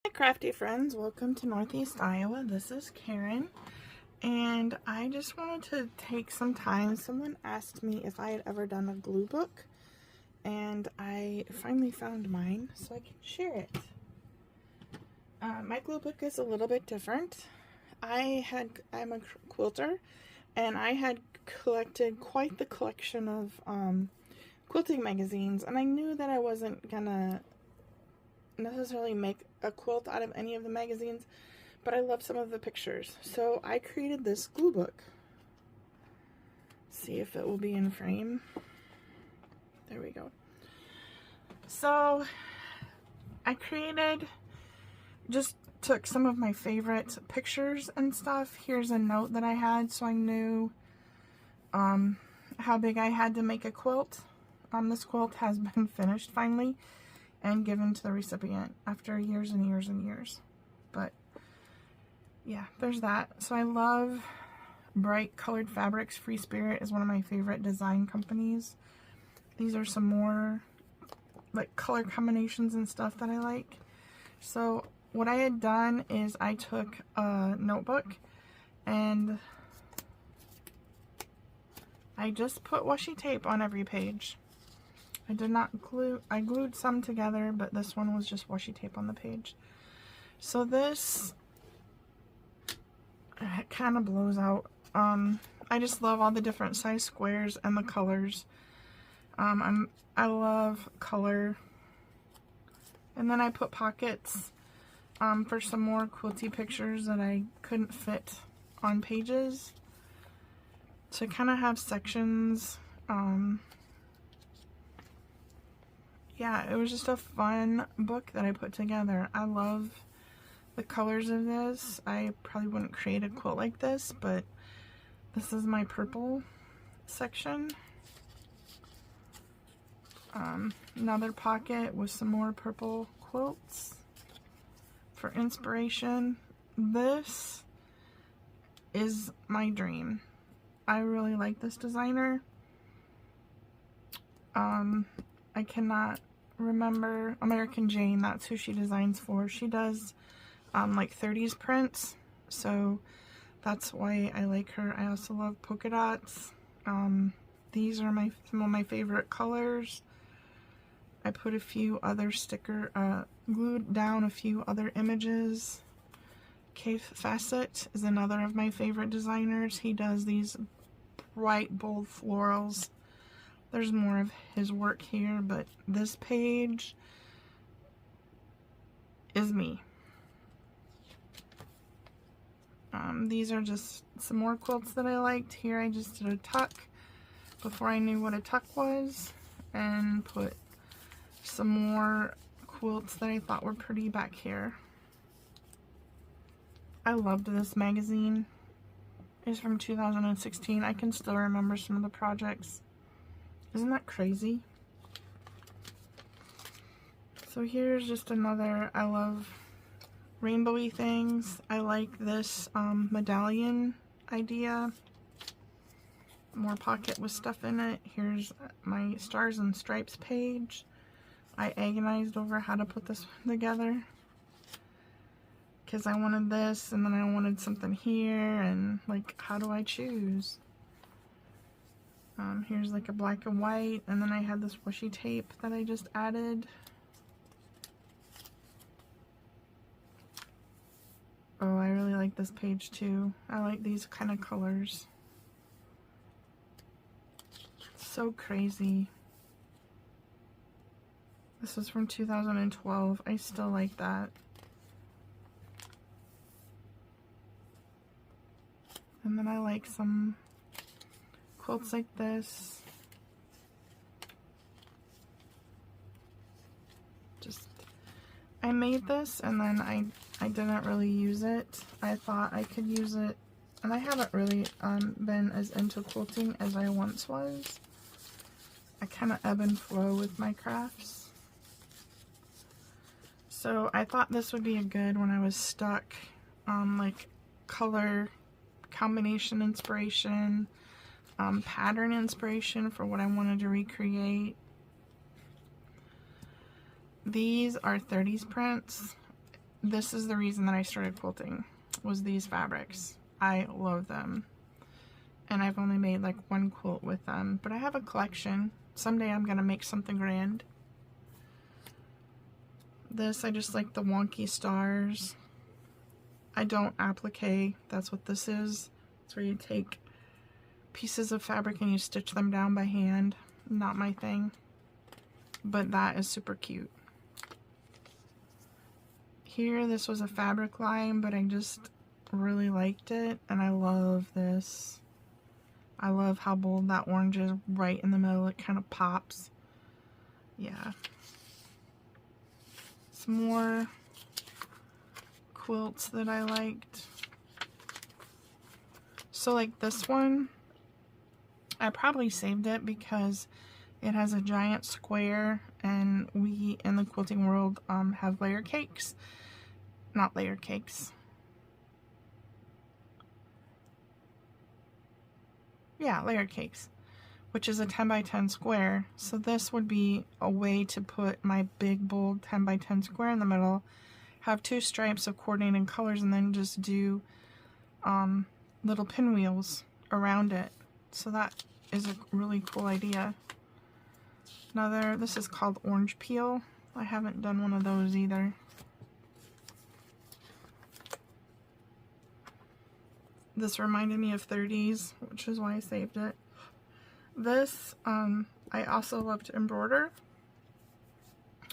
Hi crafty friends, welcome to Northeast Iowa. This is Karen, and I just wanted to take some time. Someone asked me if I had ever done a glue book, and I finally found mine so I can share it. My glue book is a little bit different. I'm a quilter, and I had collected quite the collection of quilting magazines, and I knew that I wasn't gonna necessarily make a quilt out of any of the magazines, but I love some of the pictures. So I created this glue book. See if it will be in frame. There we go. So I just took some of my favorite pictures and stuff. Here's a note that I had so I knew how big I had to make a quilt. This quilt has been finished finally and given to the recipient after years and years and years. But yeah, there's that. So I love bright colored fabrics. Free Spirit is one of my favorite design companies. These are some more like color combinations and stuff that I like. So what I had done is I took a notebook and I just put washi tape on every page. I did not glue, I glued some together, but this one was just washi tape on the page. So this, it kind of blows out. I just love all the different size squares and the colors. I love color. And then I put pockets for some more quilty pictures that I couldn't fit on pages, to kind of have sections. Yeah, it was just a fun book that I put together. I love the colors of this. I probably wouldn't create a quilt like this, but this is my purple section. Another pocket with some more purple quilts for inspiration. This is my dream. I really like this designer. I cannot remember. American Jane, that's who she designs for. She does like 30s prints, so that's why I like her. I also love polka dots. These are some of my favorite colors. I put a few other glued down a few other images. Cave Facet is another of my favorite designers. He does these bright, bold florals. There's more of his work here, but this page is me. These are just some more quilts that I liked. Here I just did a tuck before I knew what a tuck was, and put some more quilts that I thought were pretty back here. I loved this magazine. It's from 2016. I can still remember some of the projects. Isn't that crazy? So here's just another, I love rainbowy things. I like this medallion idea. More pocket with stuff in it. Here's my Stars and Stripes page. I agonized over how to put this one together, because I wanted this and then I wanted something here, and like, how do I choose? Here's like a black and white, and then I had this washi tape that I just added. Oh, I really like this page too. I like these kind of colors. So crazy. This is from 2012. I still like that. And then I like some quilts like this. I made this and then I didn't really use it. I thought I could use it, and I haven't really been as into quilting as I once was. I kind of ebb and flow with my crafts. So I thought this would be a good when I was stuck on like color combination inspiration, pattern inspiration for what I wanted to recreate. These are 30s prints. this is the reason that I started quilting, was these fabrics. I love them. And I've only made like one quilt with them, but I have a collection. Someday I'm gonna make something grand. This, I just like the wonky stars. I don't applique, that's what this is. It's where you take pieces of fabric and you stitch them down by hand. Not my thing, but that is super cute. Here, this was a fabric line, but I just really liked it, and I love this. I love how bold that orange is right in the middle. It kind of pops. Yeah. Some more quilts that I liked. So like this one, I probably saved it because it has a giant square, and we in the quilting world have layer cakes. Not layer cakes. Yeah, layer cakes, which is a 10 by 10 square. So this would be a way to put my big bold 10 by 10 square in the middle, have two stripes of coordinating colors, and then just do little pinwheels around it. So that is a really cool idea. Another, this is called orange peel. I haven't done one of those either. This reminded me of 30s, which is why I saved it. This, I also love to embroider.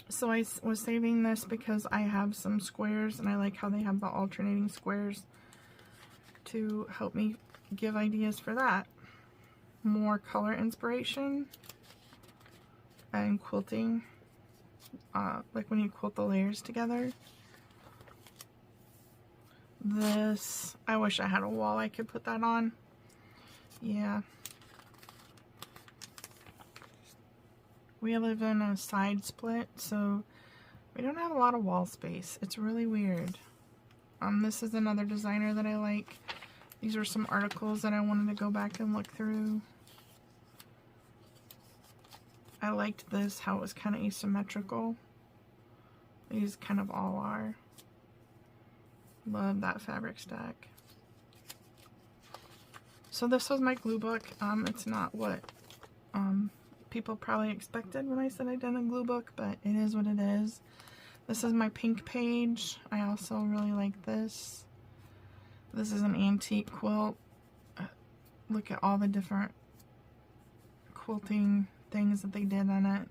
So I was saving this because I have some squares, and I like how they have the alternating squares to help me give ideas for that. More color inspiration and quilting, like when you quilt the layers together. This, I wish I had a wall I could put that on. Yeah. We live in a side split, so we don't have a lot of wall space. It's really weird. This is another designer that I like. These are some articles that I wanted to go back and look through. I liked this, how it was kind of asymmetrical. These kind of all are. Love that fabric stack. So this was my glue book. It's not what people probably expected when I said I did a glue book, but it is what it is. This is my pink page. I also really like this. This is an antique quilt. Look at all the different quilting things that they did on it.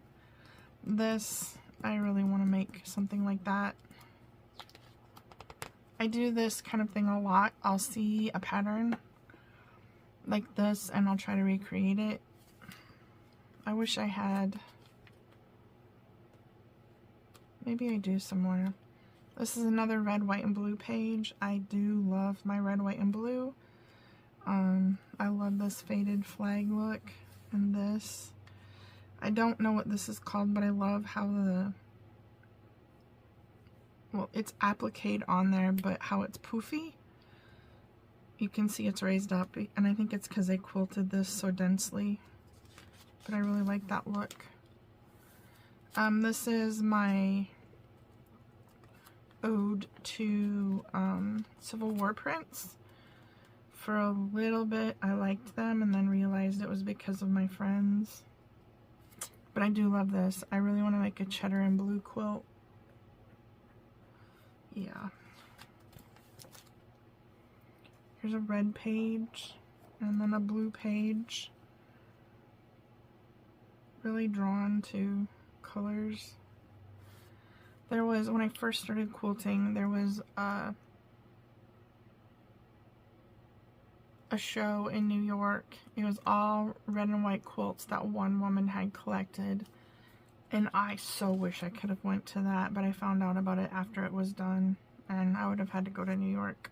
This, I really want to make something like that. I do this kind of thing a lot. I'll see a pattern like this and I'll try to recreate it. I wish I had, maybe I do somewhere. This is another red, white, and blue page. I do love my red, white, and blue. I love this faded flag look and this. I don't know what this is called, but I love how the, well, it's appliqued on there, but how it's poofy. You can see it's raised up, and I think it's because they quilted this so densely. But I really like that look. This is my ode to Civil War prints. For a little bit, I liked them, and then realized it was because of my friends. But I do love this. I really want to make a cheddar and blue quilt. Yeah. Here's a red page, and then a blue page. Really drawn to colors. There was, when I first started quilting, there was a show in New York. It was all red and white quilts that one woman had collected. And I so wish I could have went to that, but I found out about it after it was done, and I would have had to go to New York.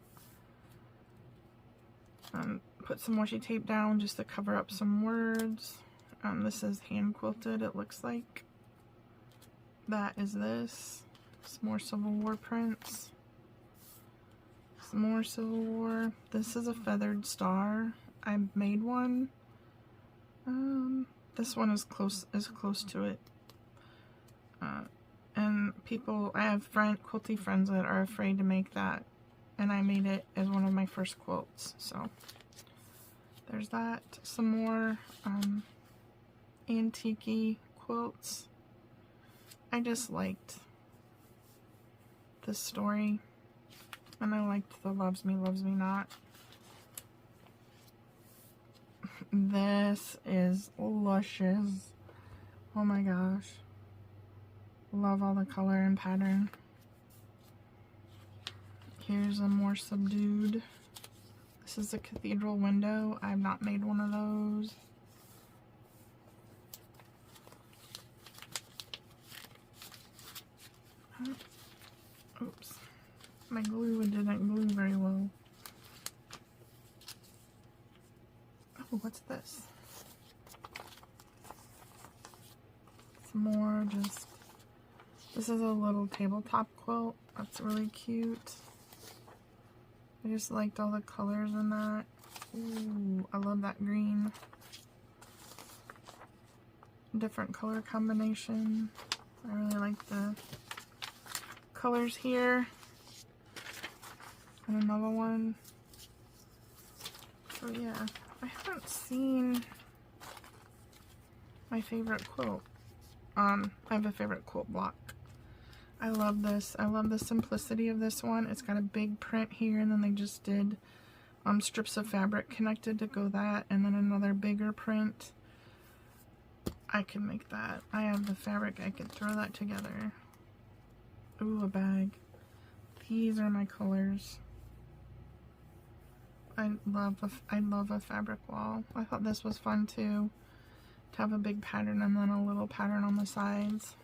Put some washi tape down just to cover up some words. This is hand quilted, it looks like. That is this. Some more Civil War prints. Some more Civil War. This is a feathered star. I made one. This one is close to it. And people, I have quilty friends that are afraid to make that, and I made it as one of my first quilts. So there's that. Some more antique quilts. I just liked the story, and I liked the loves me not. This is luscious. Oh my gosh. Love all the color and pattern. Here's a more subdued. This is a cathedral window. I've not made one of those. Oops. My glue didn't glue very well. Oh, what's this? Some more just... This is a little tabletop quilt. That's really cute. I just liked all the colors in that. Ooh, I love that green. Different color combination. I really like the colors here. And another one. So yeah, I haven't seen my favorite quilt. I have a favorite quilt block. I love this. I love the simplicity of this one. It's got a big print here, and then they just did strips of fabric connected to go that, and then another bigger print. I can make that. I have the fabric. I could throw that together. Ooh, a bag. These are my colors. I love a fabric wall. I thought this was fun too, to have a big pattern and then a little pattern on the sides.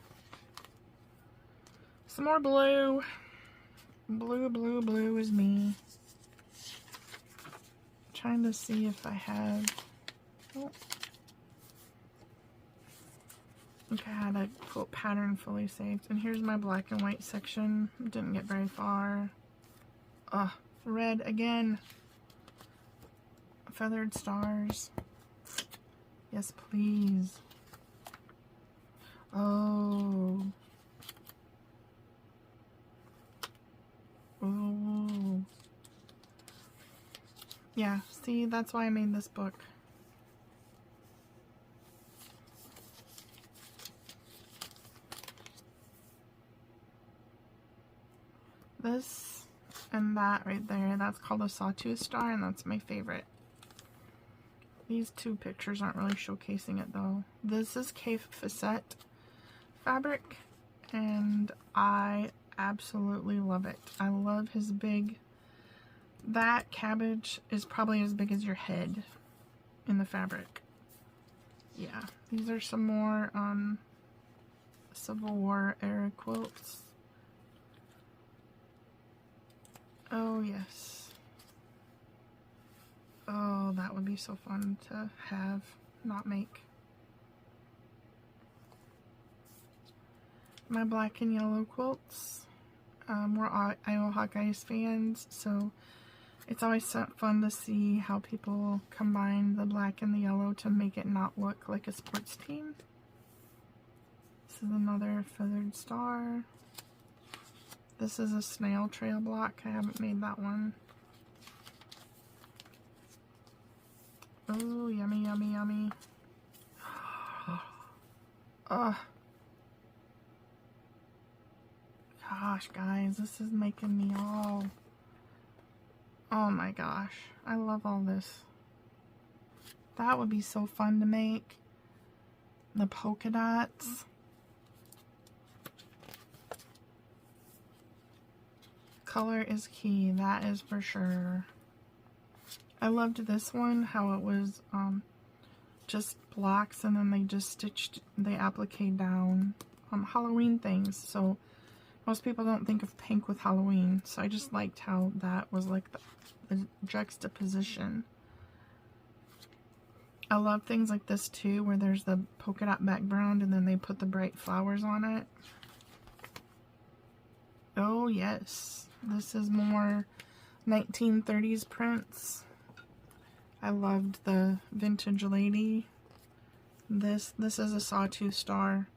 Some more blue. Blue, blue, blue is me. Trying to see if I have... Oh. I think I had a quilt pattern fully saved. And here's my black and white section. Didn't get very far. Ugh, red again. Feathered stars. Yes, please. Oh. Oh. Yeah, see, that's why I made this book. This and that right there, that's called a sawtooth star, and that's my favorite. These two pictures aren't really showcasing it though. This is Cafe Facette fabric, and I absolutely love it. I love his big... That cabbage is probably as big as your head in the fabric. Yeah, these are some more Civil War era quilts. Oh yes. Oh, that would be so fun to have, not make. My black and yellow quilts. We're Iowa Hawkeyes fans, so it's always fun to see how people combine the black and the yellow to make it not look like a sports team. This is another feathered star. This is a snail trail block. I haven't made that one. Oh, yummy, yummy, yummy. Ugh. Gosh, guys, this is making me all... Oh my gosh, I love all this. That would be so fun to make. The polka dots. Color is key, that is for sure. I loved this one, how it was just blocks and then they just stitched, they appliqued down Halloween things. So most people don't think of pink with Halloween, so I just liked how that was like the juxtaposition. I love things like this too, where there's the polka dot background and then they put the bright flowers on it. Oh yes, this is more 1930s prints. I loved the vintage lady. This is a sawtooth star.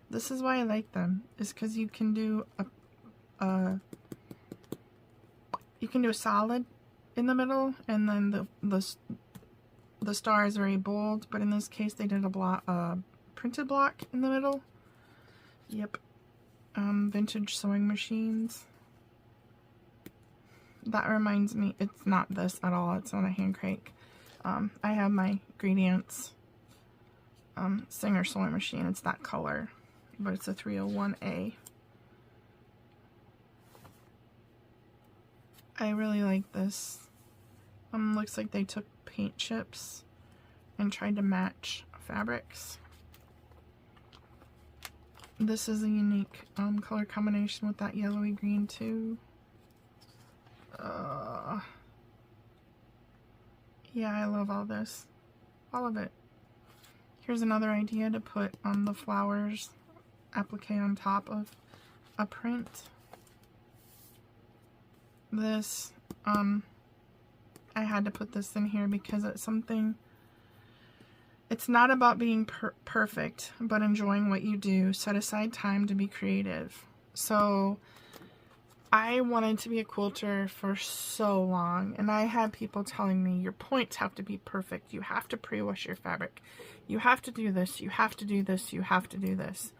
This is why I like them, is because you can do a solid in the middle, and then the star is very bold, but in this case they did a printed block in the middle. Yep. Vintage sewing machines. That reminds me, it's not this at all, it's not a hand crank. I have my Gradients Singer sewing machine. It's that color, but it's a 301A. I really like this. Looks like they took paint chips and tried to match fabrics. This is a unique color combination with that yellowy green too. Yeah, I love all this. All of it. Here's another idea to put on the flowers applique on top of a print. This, I had to put this in here because it's something, it's not about being perfect, but enjoying what you do. Set aside time to be creative. So I wanted to be a quilter for so long, and I had people telling me, your points have to be perfect. You have to pre-wash your fabric. You have to do this. You have to do this. You have to do this.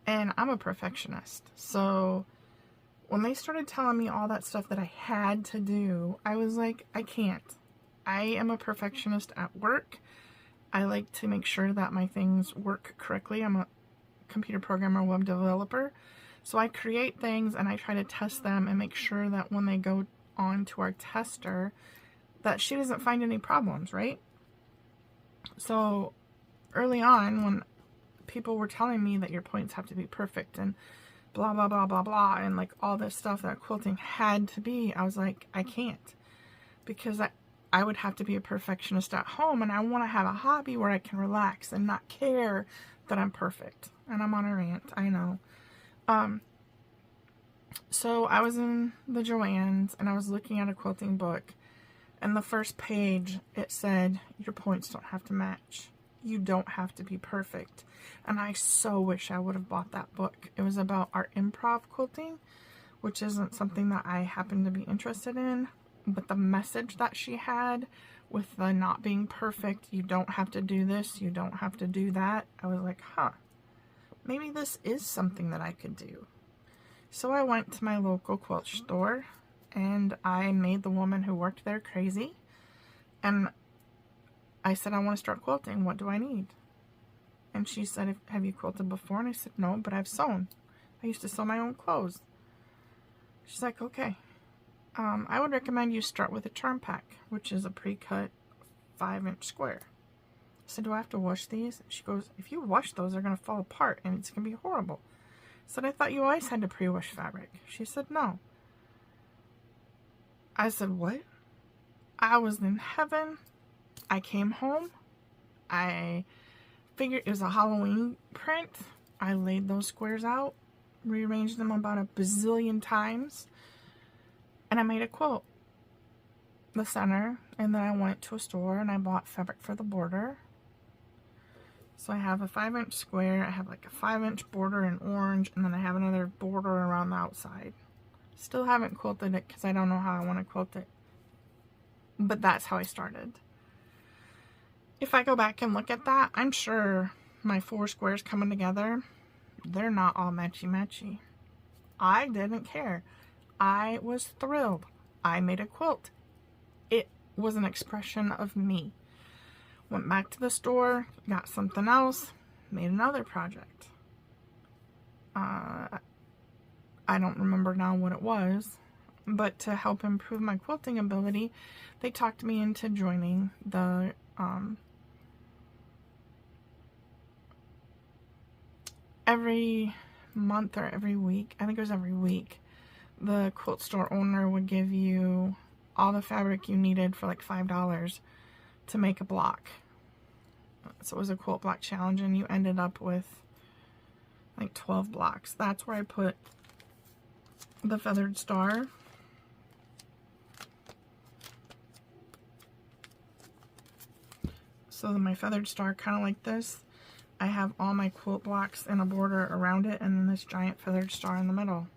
And I'm a perfectionist. So when they started telling me all that stuff that I had to do, I was like, I can't. I am a perfectionist at work. I like to make sure that my things work correctly. I'm a computer programmer, web developer. So I create things and I try to test them and make sure that when they go on to our tester, that she doesn't find any problems, right? So early on, when people were telling me that your points have to be perfect and blah, blah, blah, blah, blah, and like all this stuff that quilting had to be, I was like, I can't. Because I would have to be a perfectionist at home, and I want to have a hobby where I can relax and not care that I'm perfect. And I'm on a rant, I know. So I was in the Joann's and I was looking at a quilting book, and the first page, it said, your points don't have to match. You don't have to be perfect. And I so wish I would have bought that book. It was about art improv quilting, which isn't something that I happen to be interested in, but the message that she had with the not being perfect, you don't have to do this, you don't have to do that, I was like, huh, maybe this is something that I could do. So I went to my local quilt store and I made the woman who worked there crazy. And I said, I want to start quilting. What do I need? And she said, have you quilted before? And I said, no, but I've sewn. I used to sew my own clothes. She's like, okay. I would recommend you start with a charm pack, which is a pre-cut 5-inch square. I said, do I have to wash these? She goes, if you wash those, they're going to fall apart and it's going to be horrible. I said, I thought you always had to pre-wash fabric. She said, no. I said, what? I was in heaven. I came home. I figured it was a Halloween print. I laid those squares out, rearranged them about a bazillion times, and I made a quilt. The center, and then I went to a store and I bought fabric for the border. So I have a 5-inch square, I have like a 5-inch border in orange, and then I have another border around the outside. Still haven't quilted it because I don't know how I want to quilt it. But that's how I started. If I go back and look at that, I'm sure my 4 squares coming together, they're not all matchy-matchy. I didn't care. I was thrilled. I made a quilt. It was an expression of me. Went back to the store, got something else, made another project. I don't remember now what it was, but to help improve my quilting ability, they talked me into joining the every month or every week, I think it was every week, the quilt store owner would give you all the fabric you needed for like $5 to make a block. So it was a quilt block challenge, and you ended up with like 12 blocks. That's where I put the feathered star. So my feathered star, kind of like this, I have all my quilt blocks in a border around it and then this giant feathered star in the middle.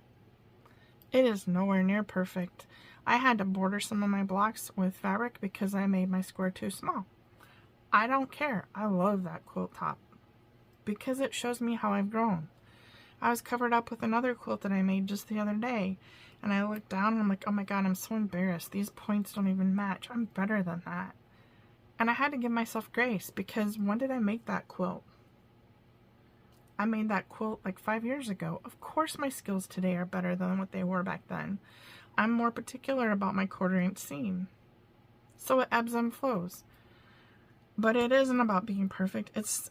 It is nowhere near perfect. I had to border some of my blocks with fabric because I made my square too small. I don't care. I love that quilt top because it shows me how I've grown. I was covered up with another quilt that I made just the other day, and I looked down and I'm like, oh my god, I'm so embarrassed. These points don't even match. I'm better than that. And I had to give myself grace because when did I make that quilt? I made that quilt like 5 years ago. Of course my skills today are better than what they were back then. I'm more particular about my 1/4 inch seam. So it ebbs and flows. But it isn't about being perfect. It's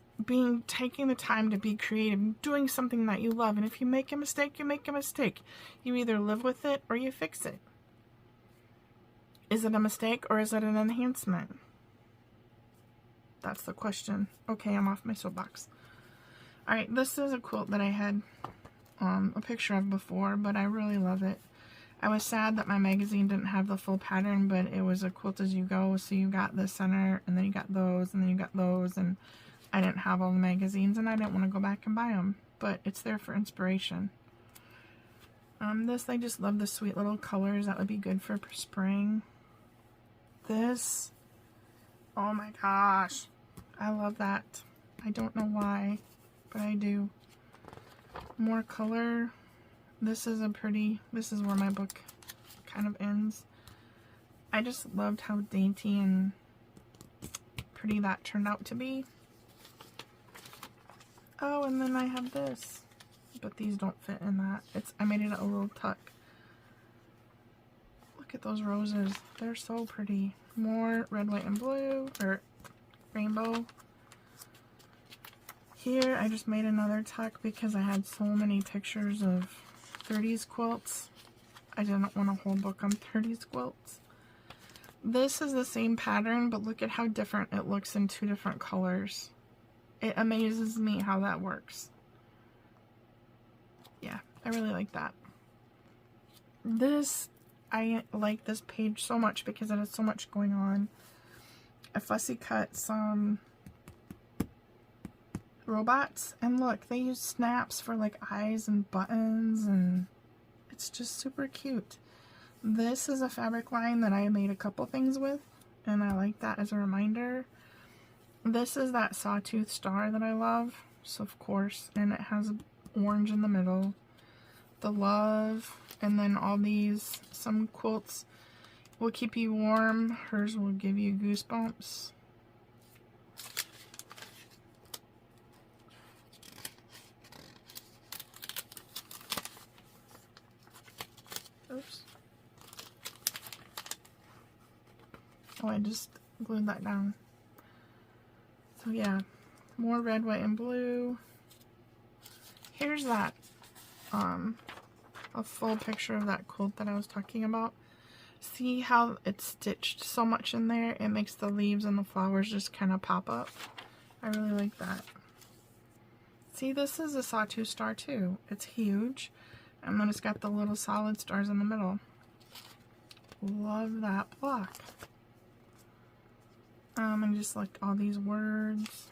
taking the time to be creative, doing something that you love. And if you make a mistake, you make a mistake. You either live with it or you fix it. Is it a mistake or is it an enhancement? That's the question. Okay, I'm off my soapbox. Alright, this is a quilt that I had a picture of before, but I really love it. I was sad that my magazine didn't have the full pattern, but it was a quilt as you go, so you got the center, and then you got those, and then you got those, and I didn't have all the magazines, and I didn't want to go back and buy them, but it's there for inspiration. This, I just love the sweet little colors. That would be good for spring. This, oh my gosh, I love that. I don't know why, but I do. More color. This is where my book kind of ends. I just loved how dainty and pretty that turned out to be. Oh, and then I have this, but these don't fit in that. I made it a little tuck. Look at those roses. They're so pretty. More red, white, and blue, or rainbow. Here, I just made another tuck because I had so many pictures of 30s quilts. I didn't want a whole book on 30s quilts. This is the same pattern, but look at how different it looks in 2 different colors. It amazes me how that works. Yeah, I really like that. I like this page so much because it has so much going on. I fussy cut some robots, and look, they use snaps for like eyes and buttons, and it's just super cute. This is a fabric line that I made a couple things with, and I like that as a reminder. This is that sawtooth star that I love, so of course, and it has orange in the middle. The love, and then all these, some quilts will keep you warm, hers will give you goosebumps. Oops. Oh, I just glued that down. So yeah, more red, white, and blue. Here's that, a full picture of that quilt that I was talking about. See how it's stitched so much in there? It makes the leaves and the flowers just kind of pop up. I really like that. See, this is a sawtooth star too. It's huge. And then it's got the little solid stars in the middle. Love that block. And just like all these words.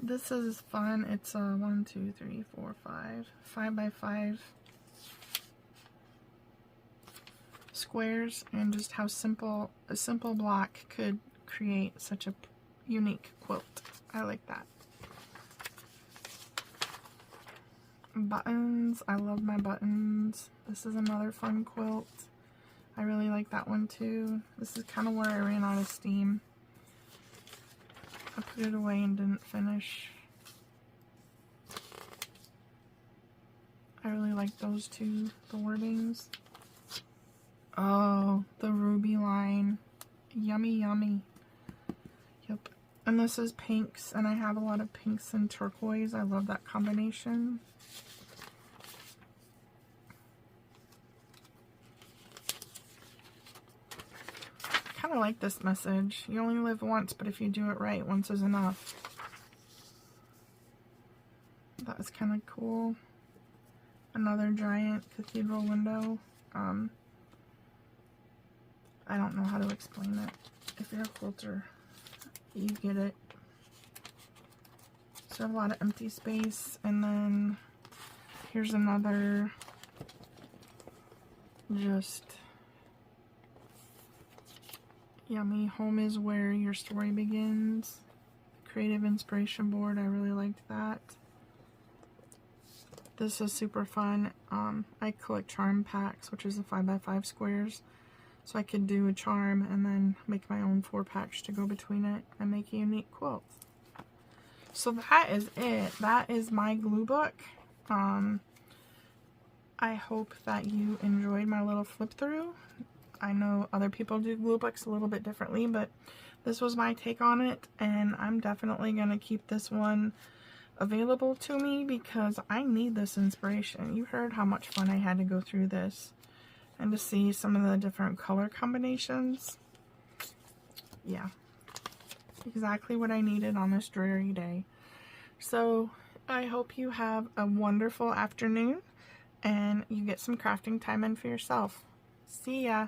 This is fun. It's a 1, 2, 3, 4, 5 by 5 squares, and just how simple a simple block could create such a unique quilt. I like that. Buttons. I love my buttons. This is another fun quilt. I really like that one too. This is kind of where I ran out of steam. I put it away and didn't finish. I really like those two, the wordings. Oh, the ruby line. Yummy, yummy. Yep. And this is pinks, and I have a lot of pinks and turquoise. I love that combination. I kind of like this message. You only live once, but if you do it right, once is enough. That is kind of cool. Another giant cathedral window. I don't know how to explain it. If you're a quilter, you get it. So a lot of empty space, and then here's another just yummy. Home is where your story begins. Creative inspiration board. I really liked that. This is super fun. I collect charm packs, which is the 5x5 squares. So I could do a charm and then make my own 4 packs to go between it and make a unique quilt. So that is it. That is my glue book. I hope that you enjoyed my little flip through. I know other people do glue books a little bit differently, but this was my take on it, and I'm definitely going to keep this one available to me because I need this inspiration. You heard how much fun I had to go through this and to see some of the different color combinations. Yeah, exactly what I needed on this dreary day. So I hope you have a wonderful afternoon and you get some crafting time in for yourself. See ya!